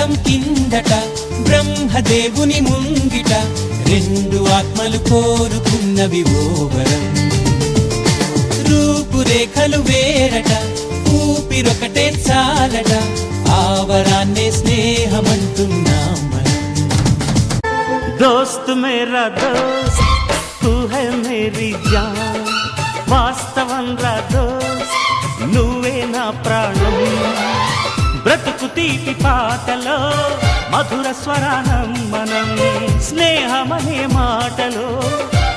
కైలాసం కిందట బ్రహ్మదేవుని ముంగిట రెండు ఆత్మలు కోరుకున్నవి ఓవరం. రూపురేఖలు వేరట ఊపిరొకటే చాలట ఆవరాన్నే స్నేహమంటున్నాం మనం. दोस्त मेरा दोस्त तू है मेरी जान వాస్తవం రా దోస్త్ నువ్వే నా ప్రాణం. బ్రతుకు తీపి పాటలో మధుర స్వరానం మనం. స్నేహమనే మాటలో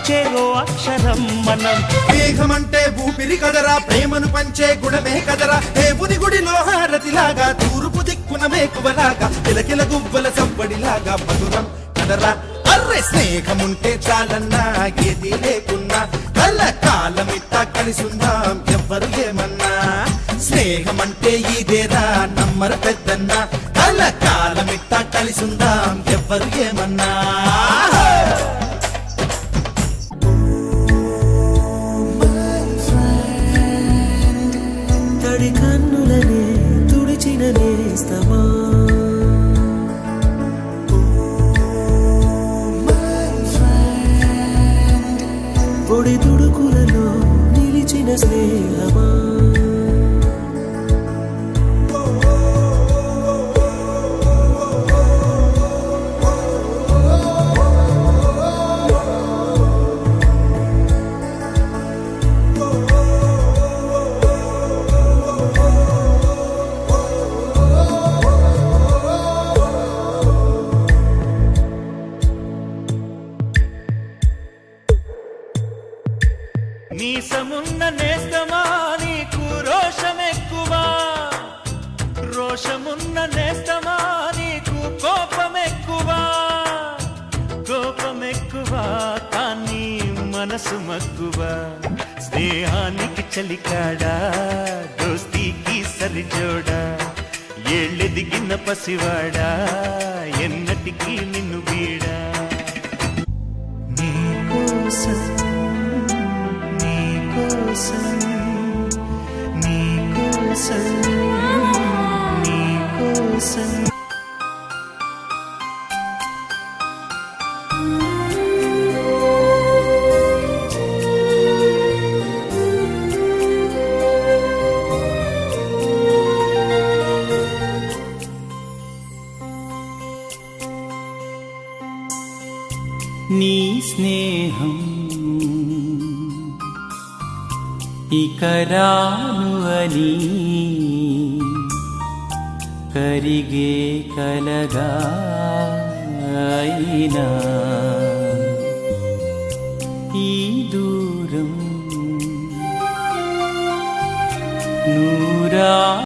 చెరో అక్షరం మనం. మేఘమంటే ఊపిరి కదరా ప్రేమను పంచే గుణమే కదరా. దేవుని గుడిలో హారతిలాగా తూర్పు దిక్కున మేకువలాగా కిలకిల గువ్వల సంబడిలాగా మధురం కదరా. అర్రే స్నేహముంటే చాలన్నా ఏది లేకున్నా కళ్ళ కాలమిట్టా కలిసుందాం ఎవ్వరు ఏమన్నా. స్నేహమంటే ఇదేరా నమ్మర పెద్దన్న కళ్ళ కాలమిట్టా కలిసుందాం ఎవ్వరు ఏమన్నా. తడి కన్నులనే తుడిచిన నేస్తమా పొడి తుడుకులలో నిలిచిన స్నేహమా. మీసమున్న నేస్తమా నీకు రోషమెక్కువా. రోషమున్న నేస్తమా నీకు కోపమెక్కువా. కోపమెక్కువా కానీ మనసు మక్కువా. స్నేహానికి చలికాడా దోస్తీకి సరిజోడా. ఏళ్ళెదిగిన పసివాడా ఎన్నటికీ నిన్ను వీడా. నీకోసం నీకోసం నీకోసం నీ స్నేహం ఇక రాను అని కరిగే కలగా అయినా ఈ దూరం నూరా